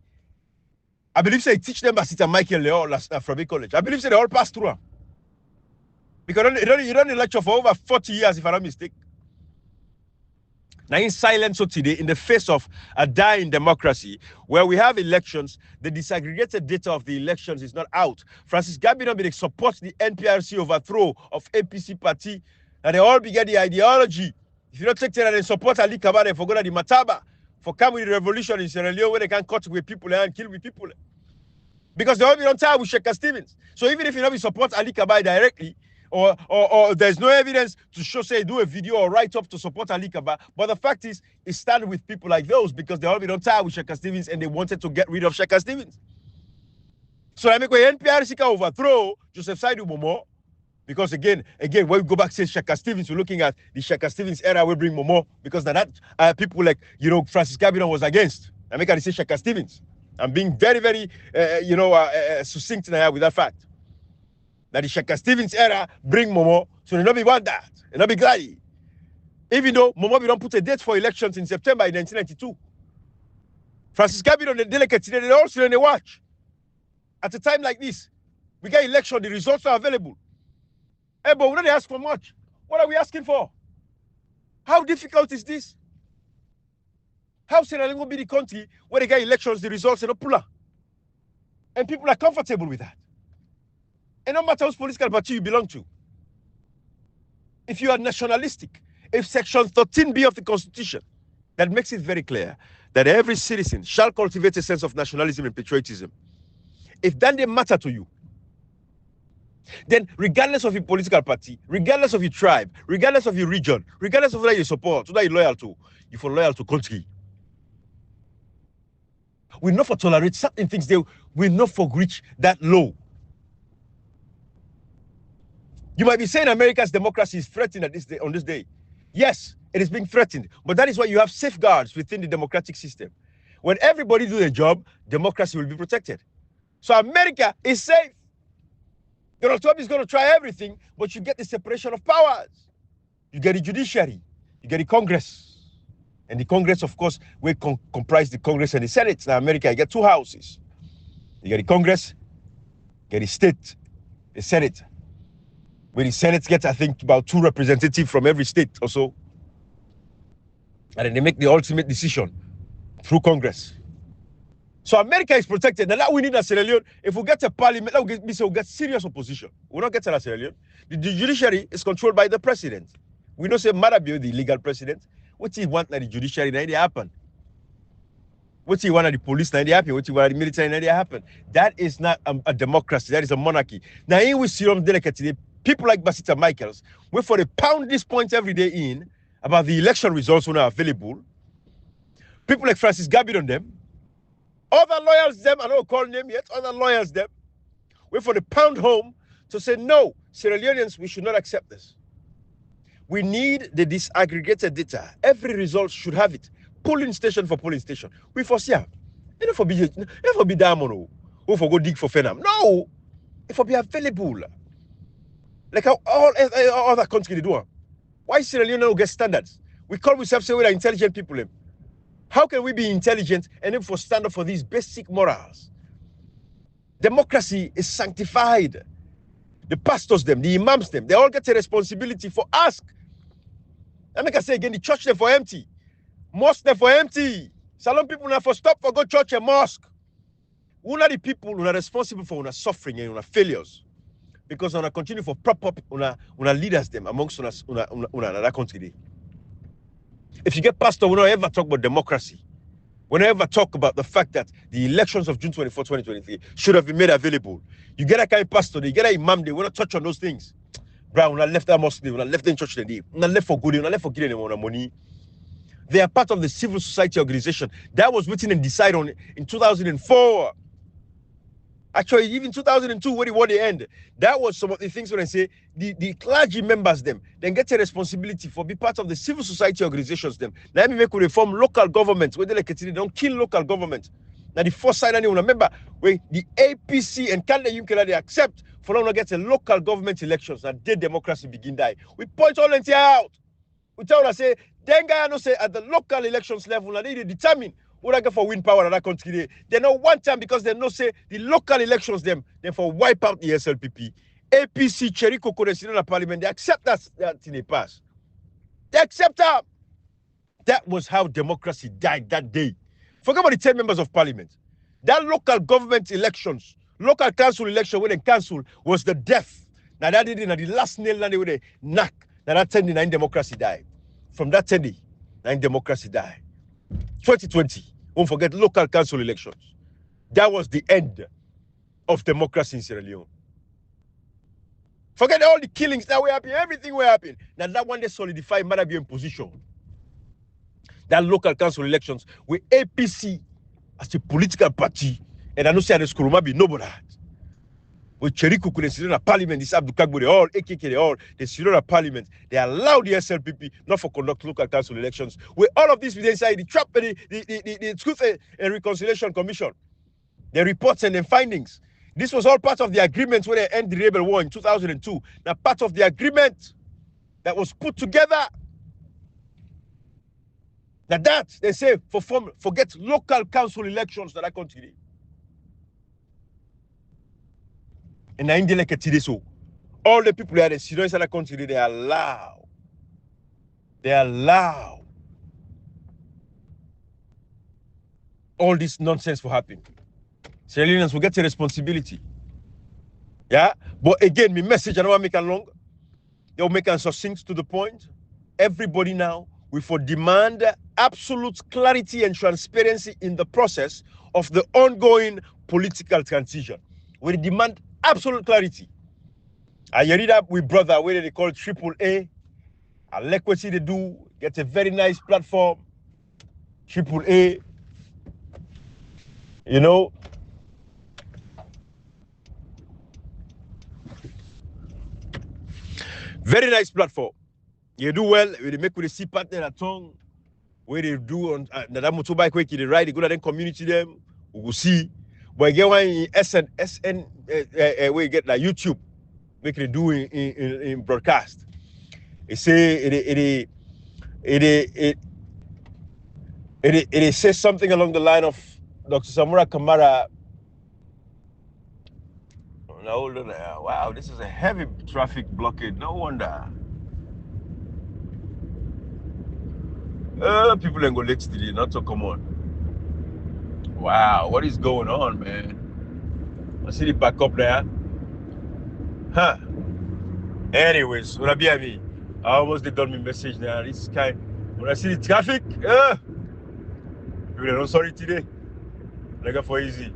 I believe they teach them Basita Michael Leo from college. I believe they all pass through her. Because you don't lecture for over 40 years, if I'm not mistaken. Now in silence today, in the face of a dying democracy, where we have elections, the disaggregated data of the elections is not out. Francis Gabiron supports the NPRC overthrow of APC party, and they all began the ideology. If you don't take that and support Ali Kabane for going to the Mataba, for coming with the revolution in Sierra Leone where they can cut with people and kill with people. Because they already on time with Sheikh Stevens. So even if you don't support Ali Kabai directly, or there's no evidence to show, say, do a video or write up to support Ali Kabai, but the fact is, it started with people like those because they already on time with Sheikh Stevens and they wanted to get rid of Sheikh Stevens. So I make when NPRC can overthrow Joseph Saidu Momo, because again, when we go back to Sheikh Stevens, we're looking at the Sheikh Stevens era. We bring Momo because that people like Francis Gabidon was against. I make I say Sheikh Stevens. I'm being very, very succinct now with that fact. That the Sheikh Stevens era bring Momo, so they don't be want that, they don't be glad. Even though Momo we don't put a date for elections in September in 1992. Francis Gabidon, the delegates, they also in the watch. At a time like this, we get election, the results are available. Hey, but we don't ask for much. What are we asking for? How difficult is this? How Sierra Leone will be the country where they get elections, the results are not puller? And people are comfortable with that. And no matter which political party you belong to. If you are nationalistic, if Section 13B of the Constitution, that makes it very clear that every citizen shall cultivate a sense of nationalism and patriotism. If that didn't matter to you, then regardless of your political party, regardless of your tribe, regardless of your region, regardless of whether you support, whether you're loyal to, if you're loyal to country, we not for tolerate certain things, we not for reach that low. You might be saying America's democracy is threatened at this day, on this day. Yes, it is being threatened, but that is why you have safeguards within the democratic system. When everybody do their job, democracy will be protected. So America is safe. Donald Trump is going to try everything, but you get the separation of powers. You get the judiciary, you get the Congress. And the Congress, of course, will comprise the Congress and the Senate. Now, America, you get two houses. You get the Congress, you get the state, the Senate. Where the Senate gets, I think, about 2 representatives from every state or so. And then they make the ultimate decision through Congress. So America is protected. Now that we need in Sierra Leone, if we get a parliament, that we'll get serious opposition. We'll not get in Sierra Leone. The judiciary is controlled by the president. We don't say Marabio, the legal president. What he want that the judiciary, now they happen. What he want at the police, now they happen. What he want at the military, now they happen. That is not a democracy. That is a monarchy. Now, here we see them delicate today. People like Basita Michaels, wait for the pound this point every day in about the election results when are available. People like Francis Gabidon them, other lawyers them, I don't call them yet, other lawyers them, wait for the pound home to say, no, Sierra Leoneans, we should not accept this. We need the disaggregated data. Every result should have it. Polling station for polling station. We foresee it. It for be diamond, or for go dig for Fenam. No, it for be available. Like how all other countries they do. Why Sierra Leone don't get standards? We call ourselves say we're intelligent people. How can we be intelligent and then for stand up for these basic morals? Democracy is sanctified. The pastors them, the imams them, they all get a responsibility for ask. I make I say again, the church them for empty. Mosque them for empty. Salon people now for stop for go church and mosque. Who are the people who are responsible for our suffering and our failures? Because we continue for prop up our leaders them amongst us that country. If you get pastor, we don't ever talk about democracy. We don't ever talk about the fact that the elections of June 24, 2023 should have been made available. You get a kind of pastor, you get an imam, they will not touch on those things. Bro, when I left that mosque, when I left the church today, when I left for good, when I left for getting them money. They are part of the civil society organization that was written and decided on in 2004. Actually, even 2002, when it was the end, that was some of the things when I say the clergy members them then get a responsibility for be part of the civil society organizations them. Let me make a reform local government where they don't kill local government. Now the first side anyone remember where the APC and Canada UK they accept for now get a local government elections and their democracy begin die. We point all entire out. We tell us say then guy no say at the local elections level and they determine what I get for win power in that country. They know one time because they know say the local elections them for wipe out the SLPP. APC Cherry Coco in the parliament, they accept that in the past. They accept that. That was how democracy died that day. Forget about the 10 members of parliament. That local government elections, local council election when they cancelled was the death. Now that did the last nail and they would knock. Now that 10 9 democracy died. From that 10 9 democracy died. 2020, don't forget local council elections. That was the end. of democracy in Sierra Leone. Forget all the killings that were happening, everything were happening. Now that one they solidify Madabi in position. That local council elections with APC as a political party, and I know say the school might be nobody. With Cheriku could sit in a parliament, this Abdukagbo, they all, AKK, they all, they sit in a parliament. They allow the SLPP not for conduct local council elections. With all of this, we inside the trap, the Truth and Reconciliation Commission, their reports and their findings. This was all part of the agreement when they end the rebel war in 2002. Now, part of the agreement that was put together. Now that, they say, forget local council elections that are continuing. And in the so all the people that are serious in the country, they allow all this nonsense for happen. Sierra Leoneans will get a responsibility. Yeah, but again, my message I don't want to make it long. They'll make it succinct to the point. Everybody now we for demand absolute clarity and transparency in the process of the ongoing political transition. We demand absolute clarity. I read up with brother where they call AAA. I like what they do. Get a very nice platform. AAA. You know. Very nice platform. You do well. They make with the C partner at tongue. Where they do on that motorbike where they ride. They go to the community them. We will see. But get one in SN where you get like YouTube. Make they do in broadcast. It say it says something along the line of Dr. Samura Kamara. Wow, this is a heavy traffic blockade. No wonder. People ain't go late today, not so come on. Wow, what is going on, man? I see the back up there. Huh. Anyways, when I almost did done my message now. This kind when I see the traffic, people are not sorry today. Like for easy.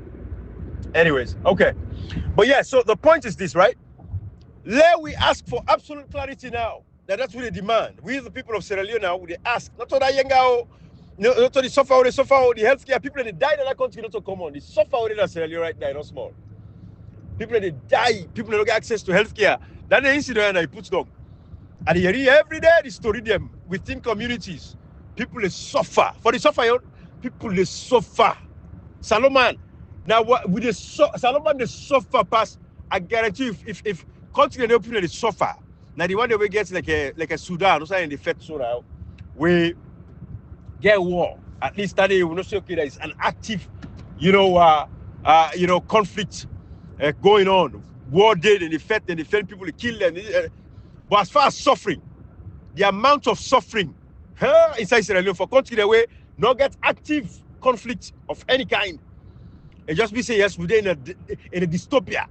Anyways, okay. But yeah, so the point is this, right? We ask for absolute clarity now. That's what they demand. We, the people of Sierra Leone now, they ask, not to that Yengao, not to the suffer, the healthcare people that died in that country, not to come on. They suffer in Sierra Leone right now, not small. People that die, people that don't get access to healthcare. That's the incident that he puts down. And he hear every day, they story them within communities. People they suffer. For the suffer, people they suffer. Solomon, now what with the Solomon they suffer past. I guarantee if country they open they suffer. Now the one that we get like a Sudan, also in the Fed Sudan, we get war. At least that day we not say okay, there is an active, conflict going on. War dead and the Fed people they kill them. But as far as suffering, the amount of suffering inside Sierra Leone for country that way not get active conflict of any kind. And just be say yes, we're in a dystopia.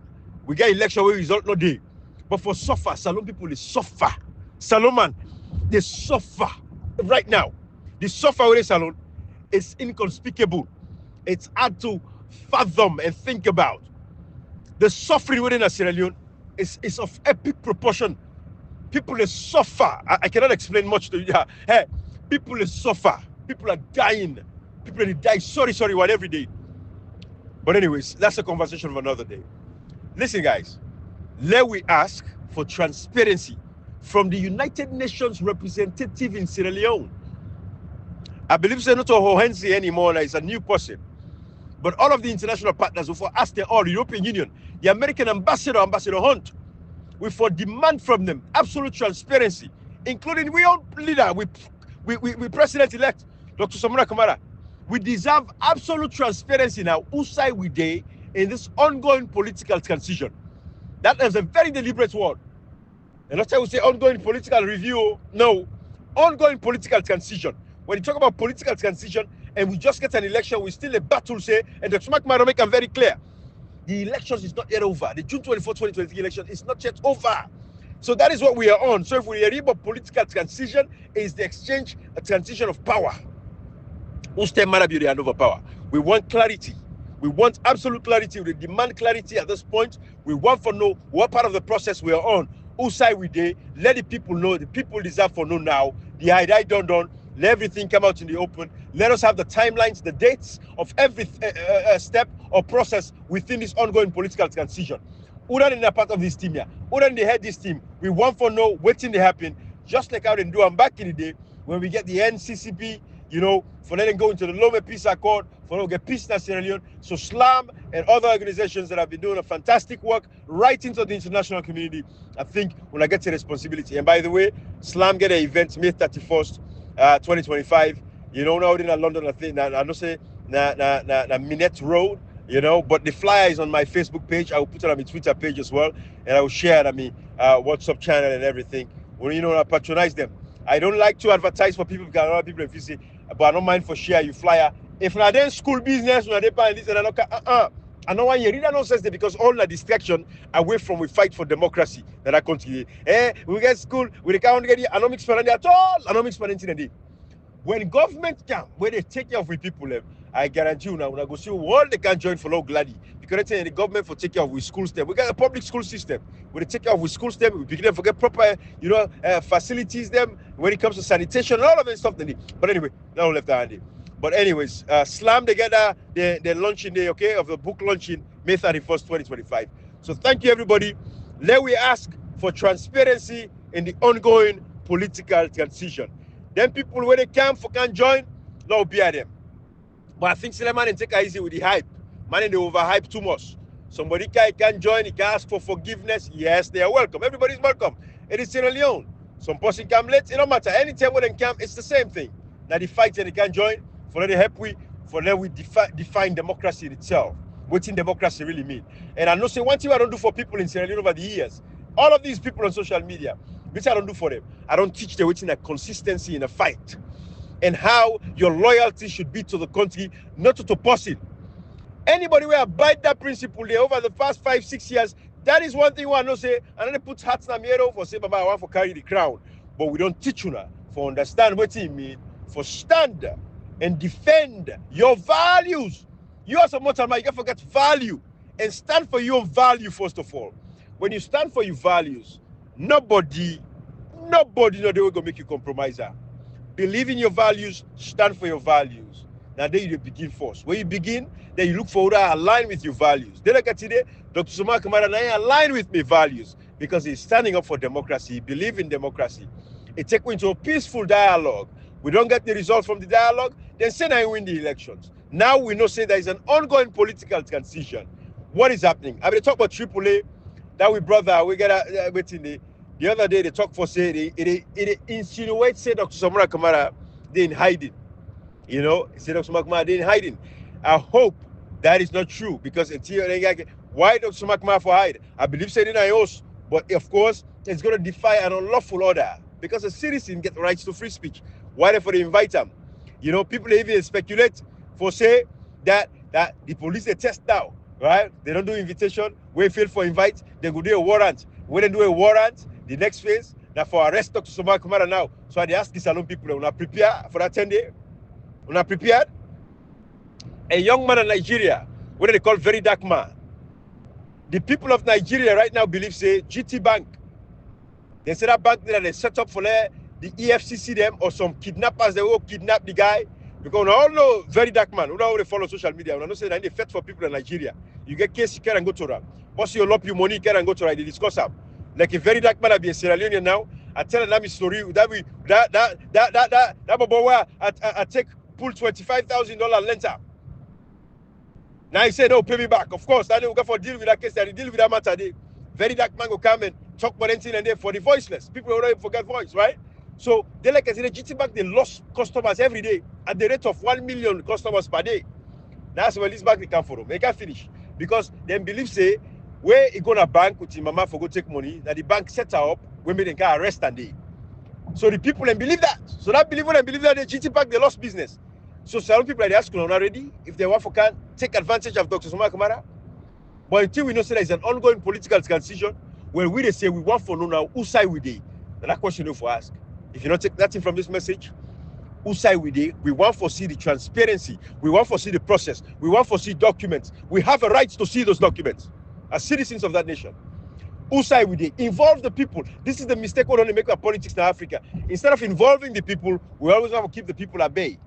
We get election where result not there. But for suffer, Salon people they suffer. Salomon, they suffer right now. The suffer with Salon is inconspicuous. It's hard to fathom and think about. The suffering within Sierra Leone is of epic proportion. People they suffer. I cannot explain much to you. Hey, people they suffer. People are dying. People they die. Sorry, one every day. But anyways, that's a conversation of another day. Listen, guys. We ask for transparency from the United Nations representative in Sierra Leone. I believe Senator Hohensi anymore is a new person. But all of the international partners will for ask the European Union, the American Ambassador Hunt, we for demand from them absolute transparency, including we own leader, we President-elect Dr. Samura Kamara. We deserve absolute transparency now. Whose side we day in this ongoing political transition? That is a very deliberate word. And not time we say ongoing political review. No, ongoing political transition. When you talk about political transition and we just get an election, we still a battle, say, and Dr. Makmaro make them very clear. The election is not yet over. The June 24, 2023 election is not yet over. So that is what we are on. So if we hear about political transition, is the exchange, a transition of power. Who's the hand over power? We want clarity. We want absolute clarity. We demand clarity at this point. We want to know what part of the process we are on. Whose side we dey? Let the people know. The people deserve to know now. The idea done. Let everything come out in the open. Let us have the timelines, the dates of every step or process within this ongoing political transition. Who in a part of this team here? Who they head this team? We want to know what's in the happen, just like how they do. I'm back in the day when we get the NCCP, you know, for letting go into the Lome Peace Accord, for them get peace in Sierra Leone. So SLAM and other organizations that have been doing a fantastic work right into the international community, I think when I get to responsibility. And by the way, SLAM get an event May 31st, 2025. You know, now in London, I think, I don't say, na Minette Road, you know, but the flyer is on my Facebook page. I will put it on my Twitter page as well, and I will share it on my WhatsApp channel and everything. Well, you know, I patronize them. I don't like to advertise for people because a lot of people, if you see, but I don't mind for share you flyer. If not then school business, when they buy this and I know why you read that nonsense there because all the distraction away from we fight for democracy that I continue. We get school, we can't get the economics at all. Economics for when government come, when they take care of we people, I guarantee you now, when I go see all they can join for low gladly. Because they the government for take care of we school system. We got a public school system. When they take care of we school system, we begin to get proper, you know, facilities them when it comes to sanitation and all of that stuff they need. But anyway, now left handy. But anyways, slam together the launching day, okay, of the book launching May 31st, 2025. So thank you, everybody. Let we ask for transparency in the ongoing political transition. Then people, when they can join, no be at them. But I think Suleiman and take it easy with the hype. Man, they overhype too much. Somebody can join, he can ask for forgiveness. Yes, they are welcome. Everybody's welcome. It is Sierra Leone. Some person come late, it don't matter. Anytime when they come, it's the same thing. Now the fight and they can join, for the help for let we define democracy in itself. What in democracy really mean? And I know say one thing I don't do for people in Sierra Leone over the years. All of these people on social media, which I don't do for them. I don't teach them what's in a consistency in a fight. And how your loyalty should be to the country, not to person. Anybody will abide that principle there over the past 5-6 years. That is one thing I know say, and then they put hats na miero for say, Baba, I want for carry the crown. But we don't teach you now for understand what it mean, for stand and defend your values. You are so much you can forget value and stand for your value first of all. When you stand for your values, nobody no they will go make you compromiser. Believe in your values, stand for your values. Now then you begin first. When you begin, then you look for that align with your values. Then like today, Dr. Suma Kamara align with my values because he's standing up for democracy, he believes in democracy. It takes me into a peaceful dialogue. We don't get the results from the dialogue, then say I win the elections. Now we know say there is an ongoing political transition. What is happening? I mean, talk about AAA, that we brother, we get waiting the other day they talk for say it insinuates say Dr. Samura Kamara they in hiding. You know, say Dr. Samura Kamara they in hiding. I hope that is not true because until why Dr. Samura Kamara for hide? I believe say in IOS, but of course it's going to defy an unlawful order because a citizen get rights to free speech. Why they for they invite them? You know, people even speculate for say that the police they test now, right? They don't do invitation. We fail for invite, they go do a warrant. When they do a warrant, the next phase, now for arrest Dr. Suma Kumara now. So I ask the salon people, we are prepared for that 10 day? We are prepared? A young man in Nigeria, what they call very dark man. The people of Nigeria right now believe say GT Bank. They say that bank that they set up for the EFCC them or some kidnappers they will kidnap the guy. Because we all know very dark man. We don't they follow social media. We don't say that they fed for people in Nigeria. You get case, you can go to them. Once you lop your money, you can go to them. They discuss them. Like a very dark man, I be a Sierra Leonean now. I tell them story that baba where I take pull $25,000 lenter. Now he said, no, pay me back. Of course, I will go for deal with that case. I deal with that matter. They very dark man will come and talk about anything and there for the voiceless. People already forget voice, right? So they like I said, the GT Bank they lost customers every day at the rate of 1 million customers per day. That's where this bank they come from. They can't finish because they believe say where he gonna bank with his mama for go take money that the bank set her up when they can arrest and they. So the people and believe that. So that believe that the GT Bank they lost business. So some people are asking already if they want to can take advantage of Dr. Suma Kamara. But until we know say there is an ongoing political transition where we they say we want for know now whose side we dey. That question you for ask. If you don't take nothing from this message, who side we dey. We want to see the transparency. We want to see the process. We want to see documents. We have a right to see those documents as citizens of that nation. Who side we dey? Involve the people. This is the mistake we only make our politics in Africa. Instead of involving the people, we always want to keep the people at bay.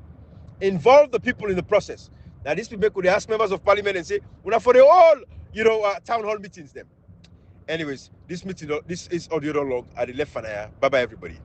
Involve the people in the process. Now, these people could ask members of parliament and say, "Una for the whole, town hall meetings them." Anyways, this is audio long at the left. Bye bye, everybody.